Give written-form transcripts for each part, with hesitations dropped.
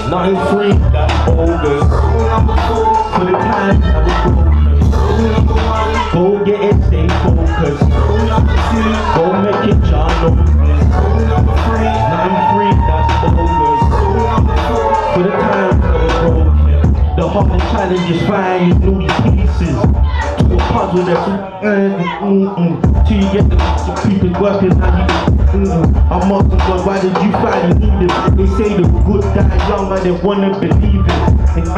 Nothing free, that's bogus. For the time I was broken. Go get it, stay focused. Go make it, John. Nothing free, that's bogus. For the time I was broken. The hardest challenge is finding new pieces to a puzzle that's till you get the people working how you. I'm asking God, why did you finally need it? They say the good die young and they wanna believe it. And I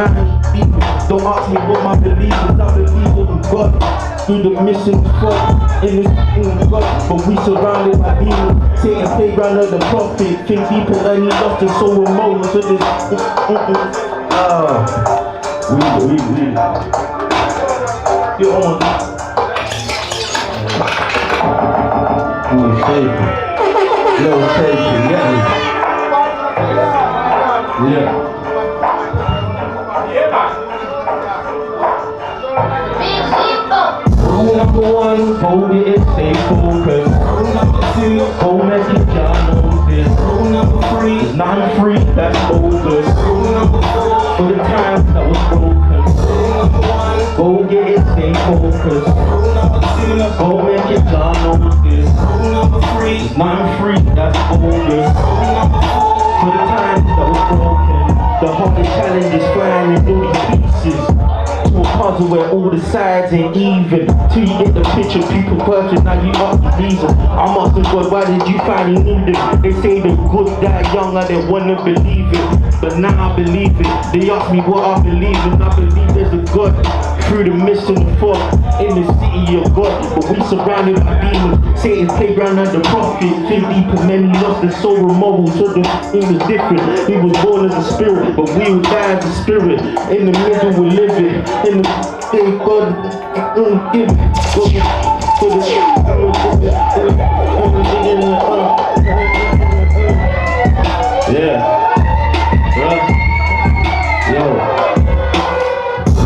people don't ask me what my belief is. I believe in God through the mission fuck in this God. But we surrounded by demons, Satan playground of the prophet. Think people and he lost his soul and mold. So this we you're on. Little tape, yeah. Rule number one, hold it, stay focused. Rule number two, go make it, y'all know this. Rule number three, it's not free, that's bogus. Rule number four, for the time that was broken. Rule number one, go get it, stay focused. Rule number two, go make it, y'all know this. Rule number three, it's not free, that's bogus. Rule number four, for the time that was broken. The hardest challenge is finding all these pieces to a puzzle where all the sides ain't even. Till you get the picture, people perfect, now you ask the reason. I'm asking God, why did you finally need it? They say the good die young, I didn't wanna believe it. But now I believe it. They ask me what I believe in. I believe there's a God through the mist and the fog in the city of God. But we surrounded by demons. Satan's playground and the prophet. Think deep and many lost their soul and moral. So the thing was different. We was born as a spirit, but we will die as a spirit. In the middle we live it. In the day God give it. Yeah. Yo.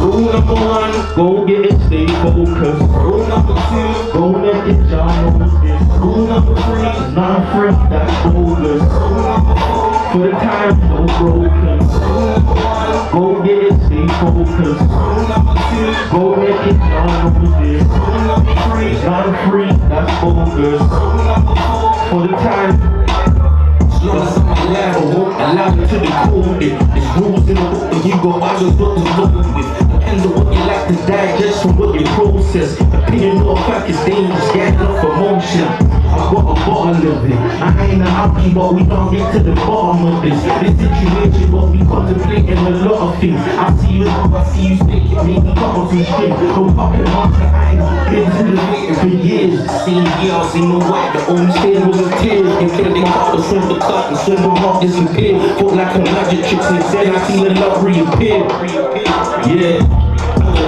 Rule number one, go get it, stay focused. Rule number two, go make it, y'all know this. Rule number three, it's not free, that's bogus. Rule number four, for the time that was broken. Rule number one, go get it, stay focused. Rule number two, go make it, y'all know this. Rule number three, it's not free, that's bogus. Rule number four, for the time. As long as I'm alive, I won't allow you to decode it. There's rules in the book and you go out of what to look with. Depends on what you like to digest from what you process. Opinion or fact is dangerous, getting off emotion. I've got a bottle of it. I ain't a happy, but we don't get to the bottom of this. This situation, but we contemplating a lot of things. I see you up, I see you sticking, maybe cut off some string. Go popping off the eye, been to the waiting for years. Seen girls, seen the white, the own skin was a tear. Until they cut the swim the cut and swim the rock disappear. Felt like a magic trick, since then I seen the love reappear. Yeah.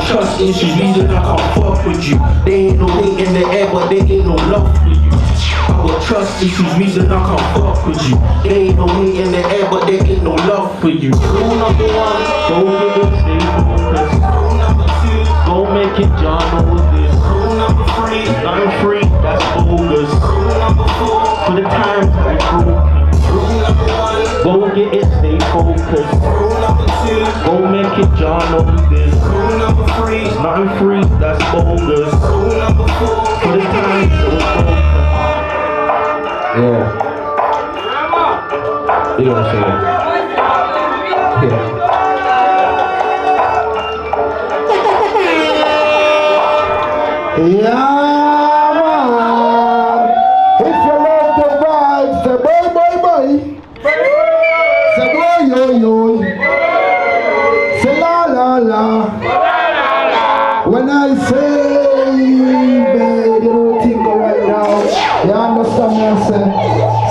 Trust issues, reason I can't fuck with you. They ain't no hate in the air, but they ain't no love for you. I got trust issues, reason I can't fuck with you. They ain't no hate in the air, but they ain't no love for you. Rule number one, go get it, stay focused. Rule number two, go make it, John knows this. Rule number three, nothing free, that's bogus. Rule number four, for the time that it's broken. Rule number one, go get it, stay focused. Rule number two, go make it, John knows this. Rule number three, it's nothing free, that's bogus. Rule number four, for the time that was broken. Yeah. You know what I'm saying? Yeah, man. If you love the vibes, say bye, bye, bye. Say boy, yo, yo. Say la, la, la. When I say, babe, you don't think right now. You understand what I'm saying?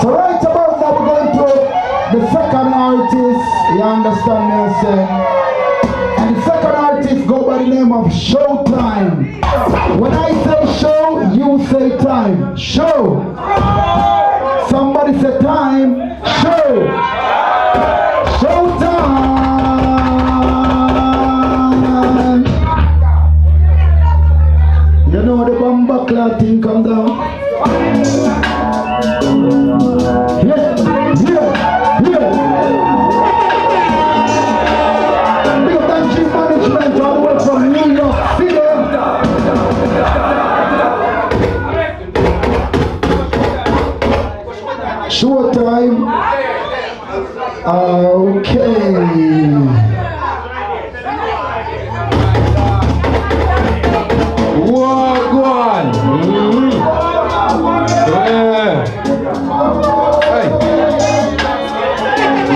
So right about now, we're going to the second artist. You understand what I'm saying? And the second artist go by the name of Showtime. When I say show, you say time. Show. Somebody Somebody said time. Show. Show time. You know the bomba clock thing come down. Yeah. Big up that chief management all the way from New York City. Short time. Okay. Whoa, go on. Yeah. Hey.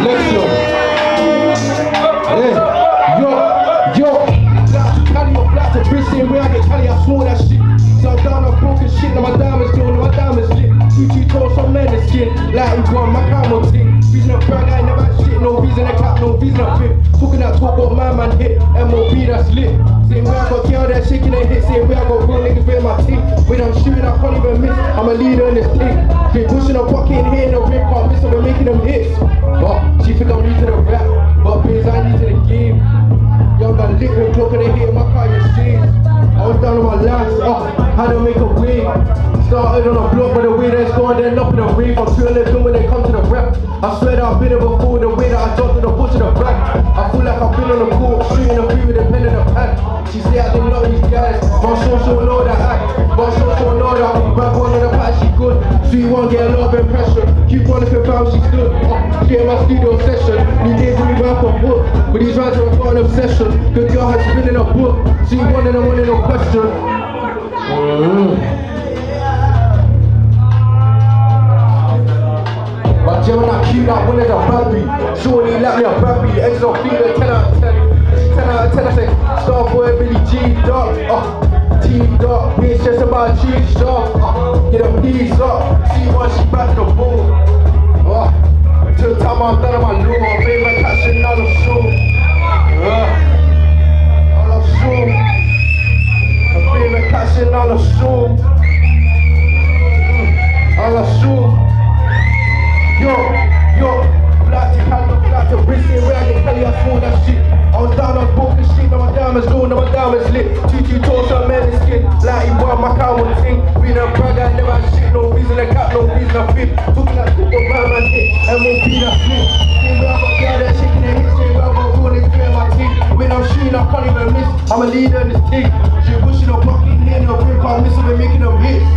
Let's go. Hey. Yo. Cali or black to Bristol, where I get Cali, I swore that shit. So I'm down on broken shit, now my diamonds glowing, now my diamonds lit. Two toes, some men is skin, like you want my camel ting. Reason a brag, I ain't never had shit, no reason a cap, no reason a flip. Talking that talk, got my man hit, MOB that's lit. Same way I got girl that shaking their hit, same way I got real niggas with my team. When I'm shooting, I can't even miss, I'm a leader in this thing. They pushing a pocket in here, no rip, can't miss, so we're making them hits. But she think I'm new to the rap, but biz I new to the game. Young got lit with cloak and they hit my car, you see. I was down on my last, had to make a way. Started on a block, but the way that's going, they're up in the rave. I'm feeling it when they come to the rap. I swear that I've been here before, the way that I jumped in the bush of the back. I feel like I've been on the court, shooting a free with a pen in the pad. She say I didn't know these guys, my social know that act. My social know that rap one in the past, she good. She won't get a lot of impression. Keep on if it found she stood. She in my studio session. These days we rap a book, but these rhymes are got an obsession. Good girl has been in a book. She wanted a one in a question. But Jim and I cute out one as a baby. Shorty like me a baby. Eggs on feet, 10 out of 10. 10 out of 10, I say, Starboy, Billy G, dog. T-dog, we ain't stressed about cheese, dog. Get them knees up. See one, she back to the ball. Till the time I'm done, I'm a loom. My favorite catching all the show. All the show. My favorite catching all the show. All the show. Yo, black to Cali, black to Bristol, where I get Cali, I swore that shit. I was down on broken shit, now my diamonds glow, now my diamonds lit. Two toes, some men is skin, like you want my cow on the thing. Being a brag, I never had shit, no reason to cap, no reason to fit. Talking like football, my man hit, MOB that's lit. Same way I got girl that shaking their hips, same way I got real niggas doing my team. When I'm shooting, I can't even miss, I'm a leader in this thing. She pushing a bucket in here, no ring, can't miss, we're making them hits.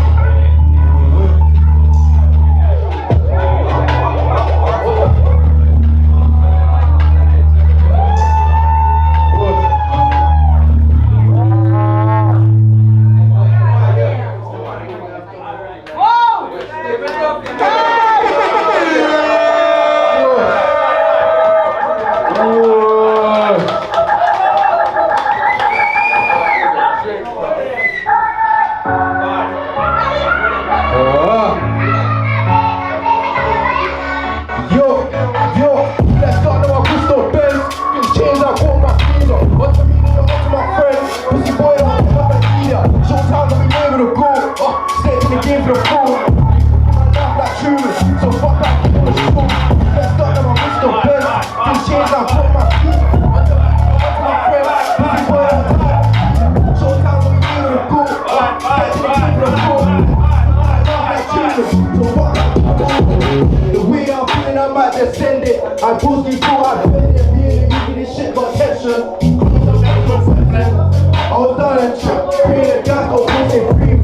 I pulled these two out, being this shit got tension. I was down that trip, paying the gas, got pussy free.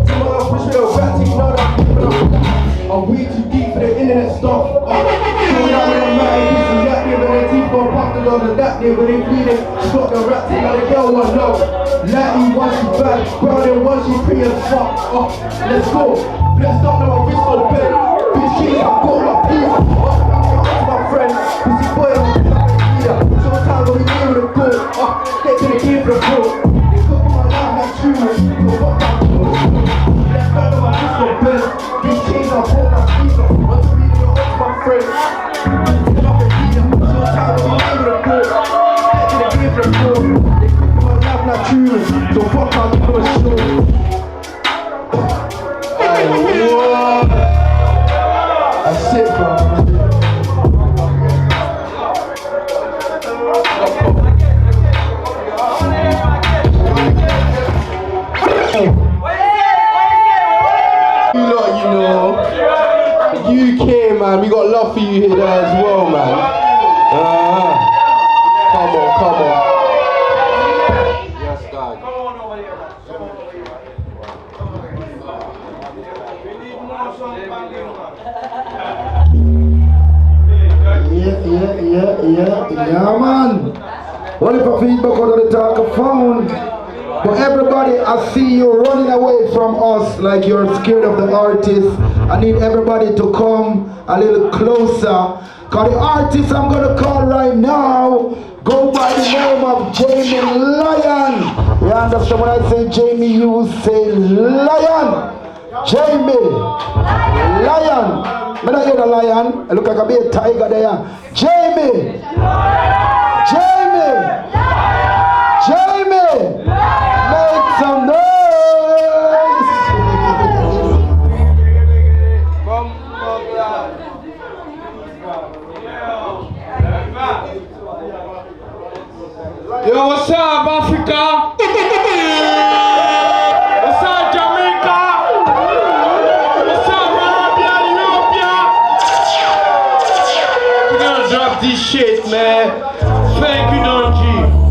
Tomorrow I push with a rat, you know that I'm way too deep for the internet stuff. Going out with a man, he's some yak, but their teeth gon' pop the lot of that day, but they bleeding. She got the rat, now the girl won't know. Lightly once she bad, brown and once she pretty as fuck. Let's go, let's stop now, my wrist so big. Bitch, she's got my piece. My friend, pussy boy, I'm leader. Sometimes when we deal with a goal, get to the game for the goal. They cook my life like tumors, so fuck that goal. Let's go to my wrist so big. These chains are broke, my feet up. Want to be the off my friend. I'm a leader. Sometimes when we deal with a goal, get to the game for the goal. They cook my life like tumors, so fuck that goal. man. We got love for you here as well, man. Come on, come on. Yes, God. Come on over here, man. Come on over here. Yeah, man. What if I feedback out of the talk phone? But everybody, I see you running away from us like you're scared of the artist. I need everybody to come a little closer. Cause the artist I'm gonna call right now go by the name of Jamie Lion. You understand when I say Jamie, you say Lion. Jamie Lion. I don't hear the lion. I look like a big tiger there. Jamie. Jamie. Jamie. Make some noise. Yo, what's up, Africa? What's up, Jamaica? What's up, Arabia, Ethiopia? We're gonna drop this shit, man. Thank you, Don G.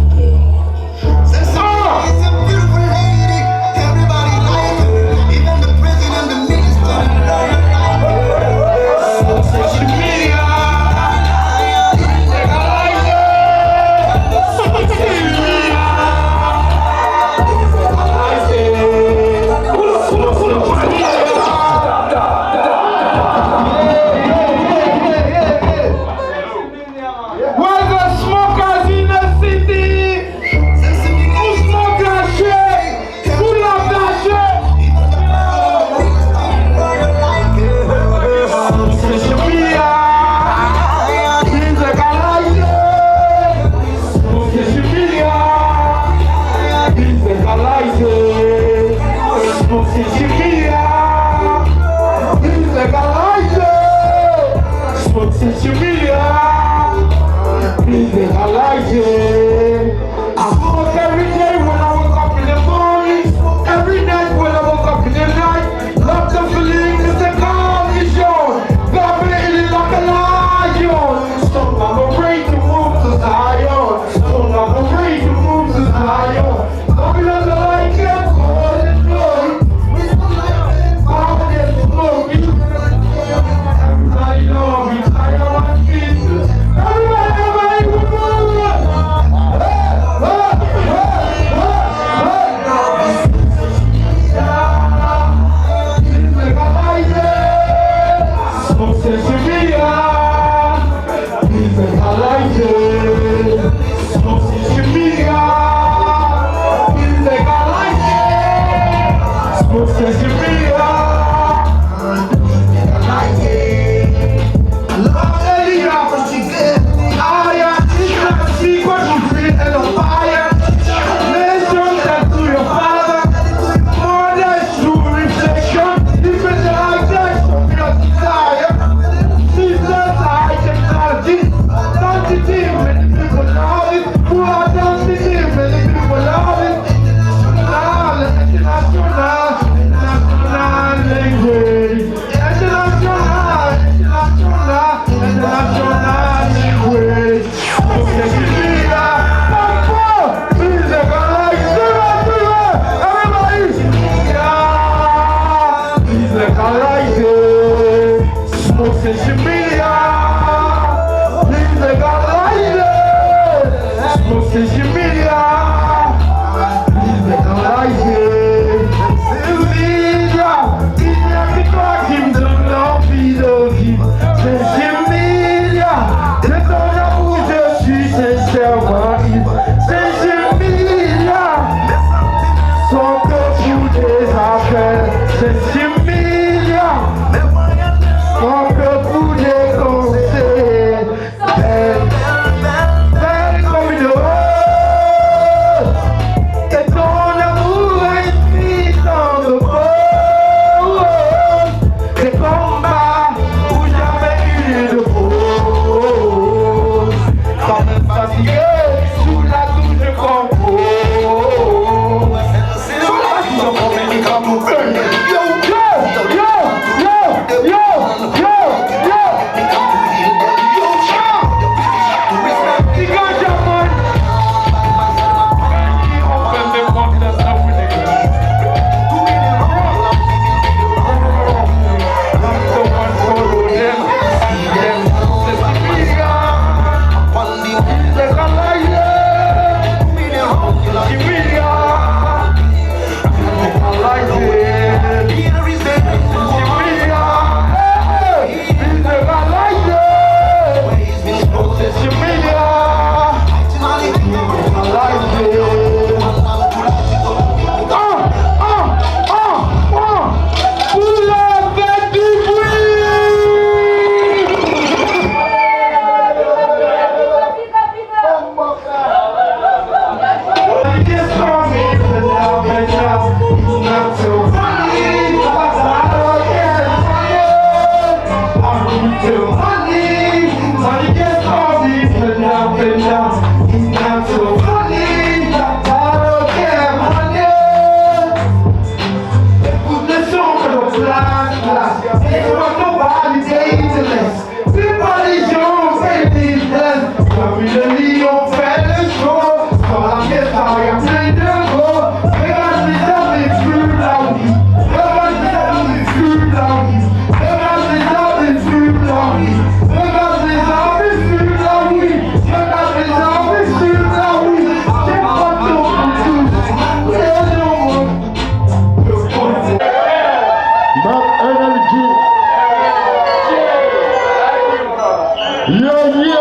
Energy,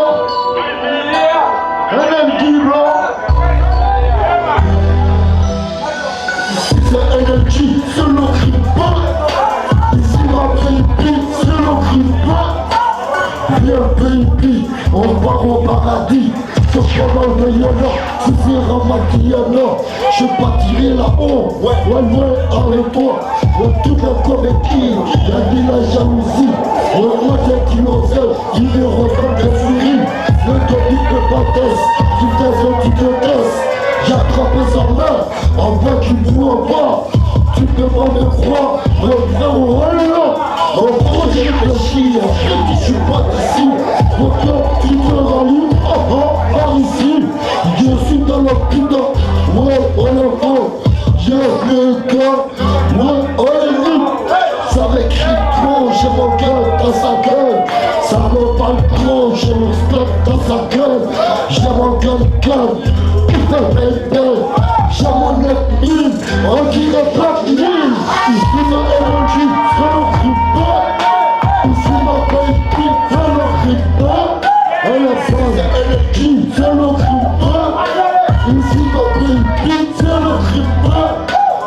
bro. C'est energy, c'est le clip. Ici, ma baby, c'est le clip. Viens, baby, on part au paradis. Ce soir dans le Yana, si c'est Ramadiana, je bâtirai là-haut. Ouais, arrête-toi. Toute la comédie, la vie, la jalousie. Moi, j'ai qui l'osait, il est revenu de furie. Le topic de Bathès, tu t'es un petit test. J'ai attrapé sa main, en vain tu ne vois pas. Tu peux pas me croire, reviens au royaume. En gros j'ai réfléchi, je suis pas d'ici. Pourquoi tu te rallumes, par ici. Je suis dans la putain, ouais, on est faux. J'ai le cœur, ouais, on est libre. Ça m'écrit trop, j'ai mon cœur dans sa gueule. Ça me parle trop, j'ai mon stock dans sa gueule. J'ai mon gun, j'ai mon ennemi, on dirait Black Mille. Ici ma énergie, c'est le grippeur. Ici ma baby, c'est le grippeur. Elle a sa énergie, c'est le grippeur. Ici ma baby, c'est le grippeur.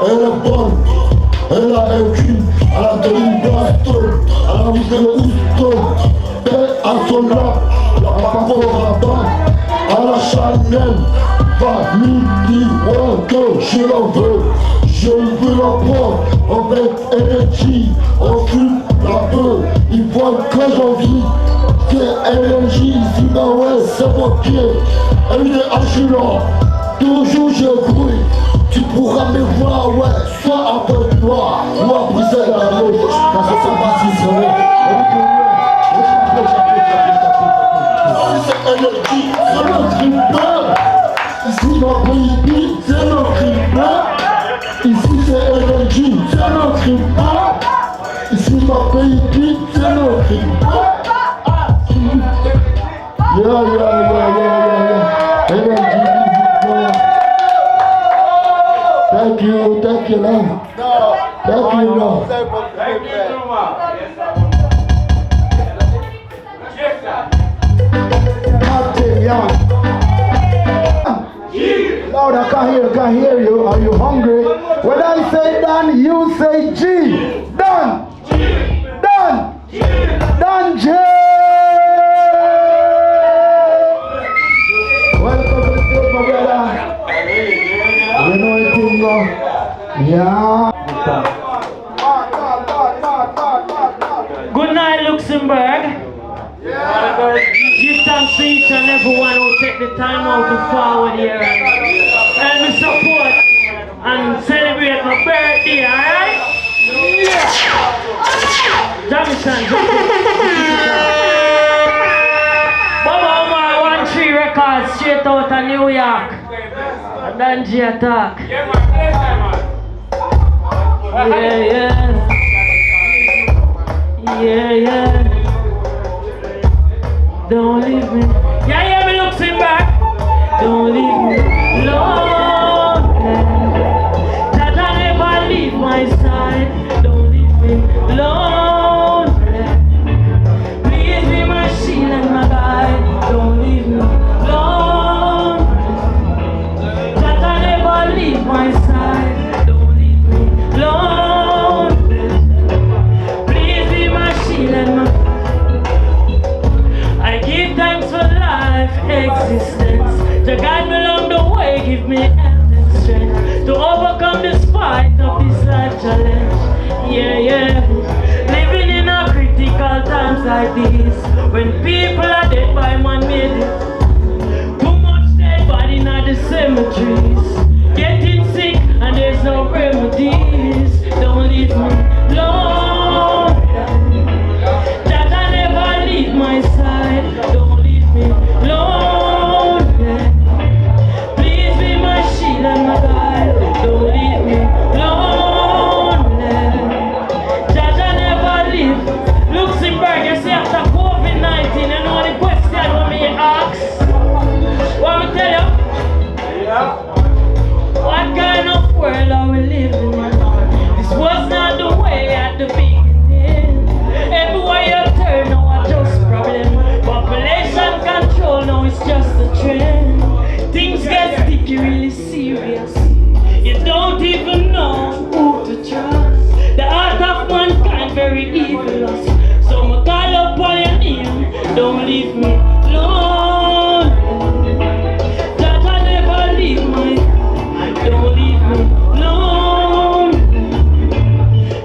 Elle est bonne, elle a un cul, elle a de l'Ibaston, elle a mis de l'Houston. Elle a son là, la parole rabat, à la Chanel. Famille, ouais, que je la veux la prendre avec énergie, on fume la peu, ils voient que j'en vis, c'est énergie, si bah ouais, c'est mon pied, elle est agilant, toujours je bruit, tu pourras me voir, ouais, soit avec moi, ou à briser la route, parce que ça va si c'est c'est énergie, c'est le grippeur. Ici ma baby, c'est le grippeur. Ici c'est énergie, c'est le grippeur. Ici ma baby, c'est le grippeur. Yeah. Energy music, man. Thank you, love. Thank you, love. Loud, I can't hear you. Are you hungry? When I say done, you say G. Done. Done, J. Welcome to the stage, my brother. You know anything, bro? Yeah. Good night, Luxembourg. Give thanks to each and everyone who take the time out to forward here and me support and celebrate my birthday, alright? Jamaïcain, Baba 13 records straight out of New York. And then G attack. Yeah. Don't leave me. Yeah, me looking back. Don't leave me lonely. That I never leave my side. Don't leave me lonely. Please be my shield and my guide. Don't leave me lonely. That I never leave my side. Don't leave me lonely. Please be my shield and my guide. Give thanks for life, existence. To guide me along the way, give me health and strength to overcome the fight of this life challenge. Yeah. Living in a critical times like this, when people are dead by man-made. Too much dead body in the cemeteries. Getting sick and there's no remedies. Don't leave me alone. That I never leave my side. Don't leave me lonely. Please be my shield and my guide. Don't leave me lonely. Jaja never leave. Luxembourg, you see after COVID-19, you know the question when me ask. What me tell you? Yeah. What kind of world are we living in? This was not the way at the beginning. Everywhere you turn, now I just problem. don't leave me alone. That I never leave my side, don't leave me alone.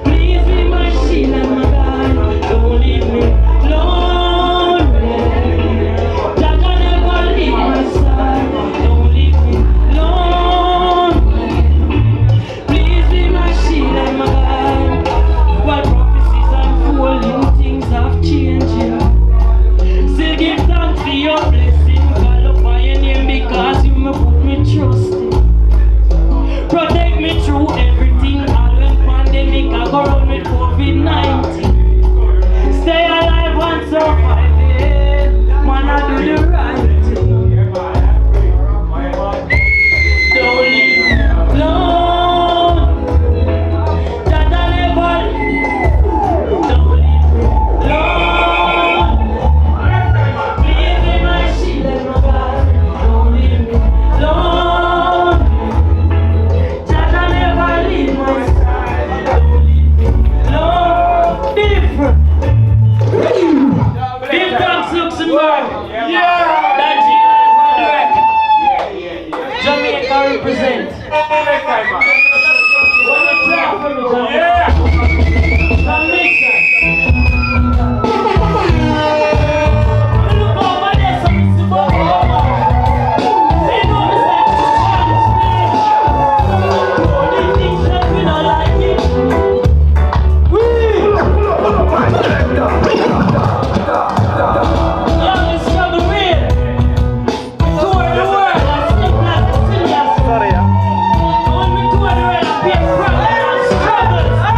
Please be my shield and my guide, don't leave me alone. That I never leave my side, don't leave me alone. Please be my shield and my guide. While prophecies unfolding, things have changed, yeah. Still give thanks for your blessing. Call up by your name because you may put me trust in. Protect me through everything. All when pandemic I go run with COVID-19. Stay alive and survive. Man, I do the right thing. Don't leave me alone. That I never leave. Don't leave me alone. Please be my shield and my guide. Don't leave me alone. That I never leave my side. Don't leave me alone. Different. Big thanks, Luxembourg. That direct. Jamaica represent. What do you say for me, Jamaica? Jamaica. Look over there, so it's about over. They know the sex is one these things that we don't like it. Young is struggle real. Tour the world, I sing like a serious. When we tour the world, I pay problems and struggles.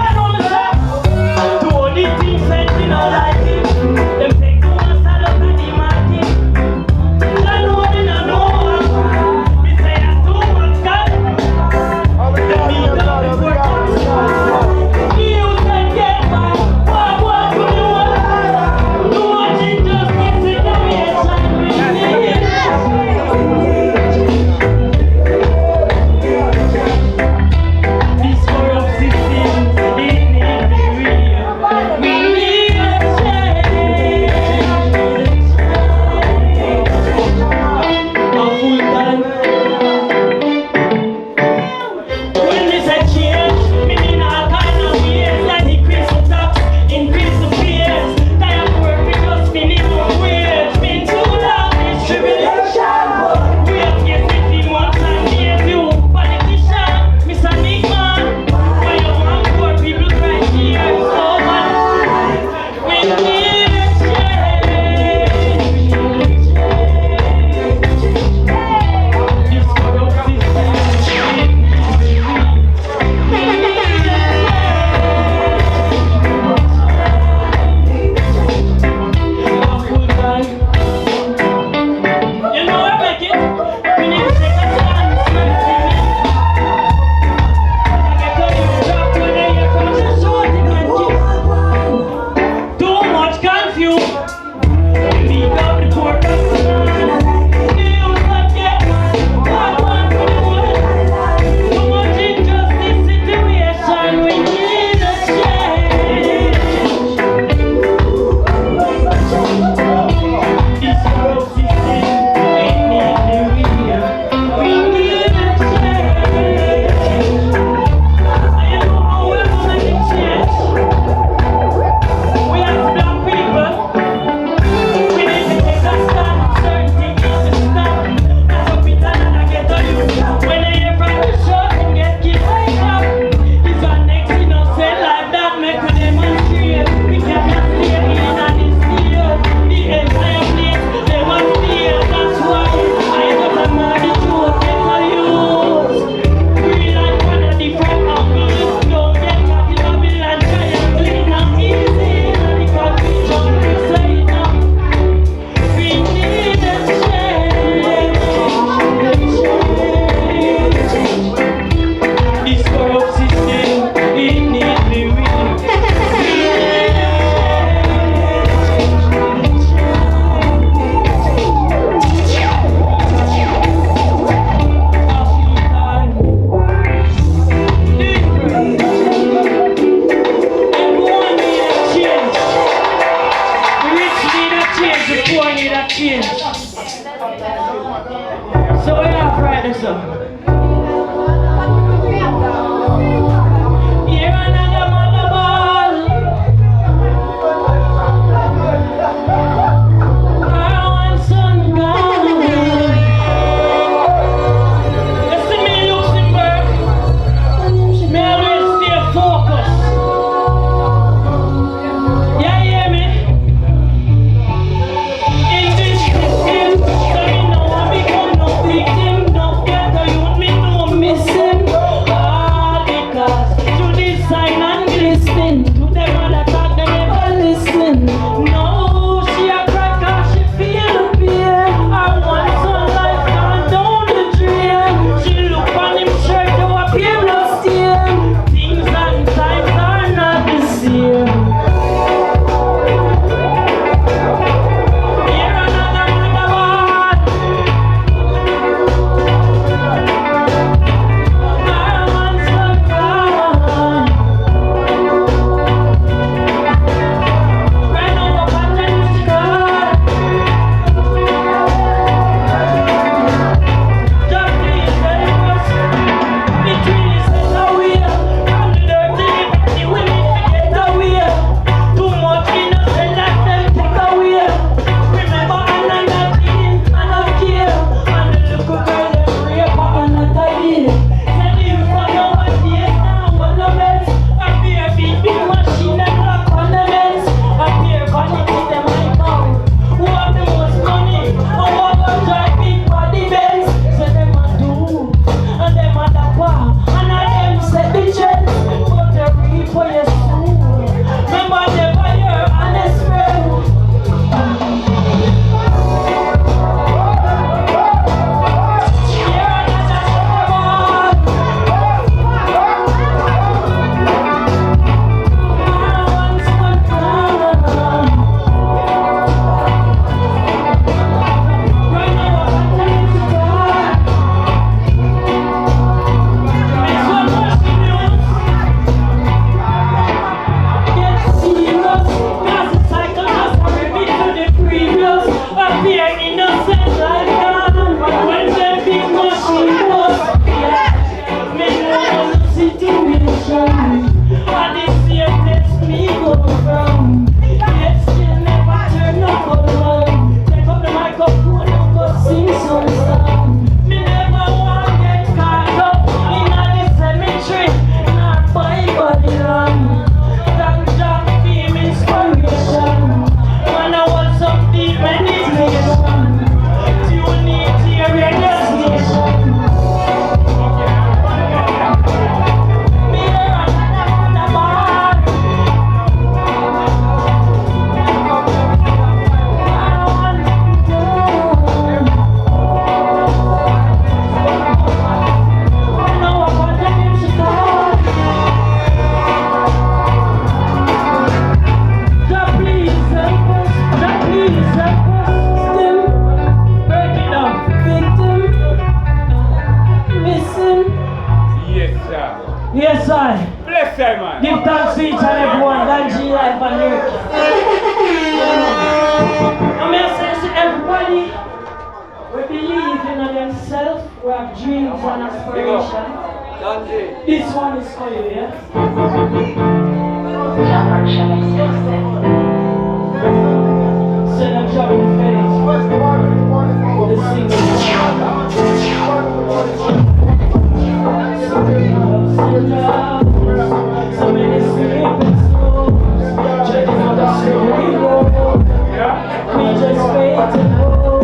before I need a change. So we have to write this up. Here another mother ball. Our one son gone. Listen me, Luxembourg. Me always stay focused. Yeah, hear me? In this system, so me know I become no victim. No ghetto youth, me no missing. All because to this sign and glisten. To them other talk, they never listen. No, she a cry 'cause she feel the pain. I want some life gone down the drain. She look on him shirt, to appear no stain. Things and times are not the same. Here another mother ball. Our one son gone. Right now we're back in the sky. Just please help us. Between us and away. From the dirty, the women get away. Too much innocent that them take away. Remember another thing, another care. And the little girl them rape her another day. Tell you for nowadays now what no mess. A beer big machine and lock on the mess. A beer vanity them like now. Who have the most money? And who have drive big body Benz? So them a do, and them a da pa, and a them set the trend. But they reap for your soul. Remember never your honest friend. Here another ball. Our one son gone. Right now we're back in the sky. It's so much news. Get serious, 'cause the cycle just repeat to the previous. Appear innocent like that. When them big machine bust, yeah. Me know the situation. And the same place me go from. Yet still never turn up around. Take up the microphone and go sing some song. Me never want get caught up in the cemetery. Not by body long. Thank God for him inspiration. When I want some deep meditation. Unity radio station. Me hear another ball. I want to go. Now I want to give you God. God please help us. God please help us. Them break it down. Victim missing. Yes, sir. Yes, I. Bless them, man. Give thanks to each and everyone. Danchall life and lyric. I'm here to say to everybody, we believe in themselves, we have dreams and aspirations. This one is for you, yeah? Send a job in face. The single. So many sleeping souls, treading on the slippery road. We just wait to know.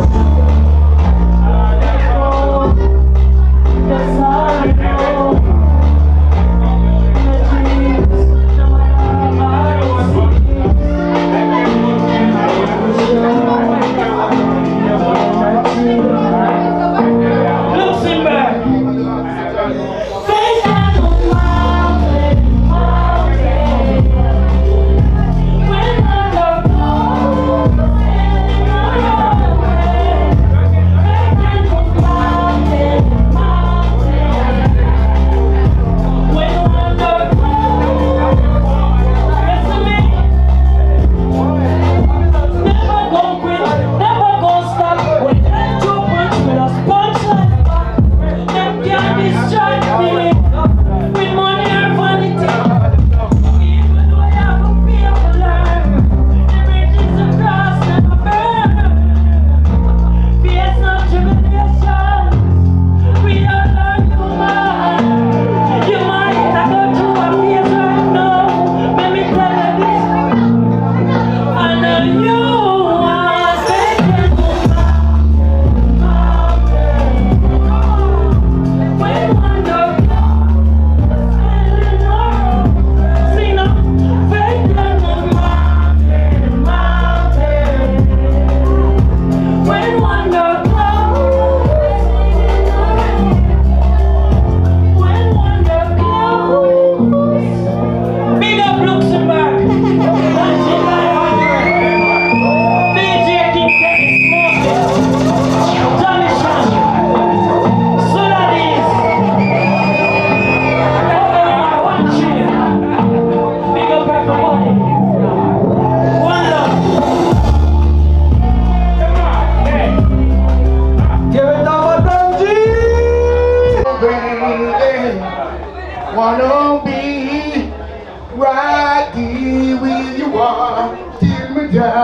That's all I know. My dreams, no matter how hard it seems.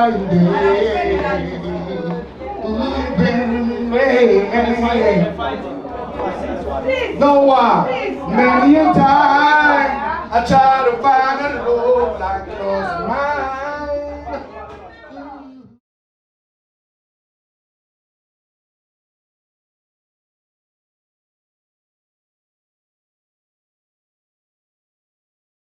No one, many a time I try to find a love like yours and mine.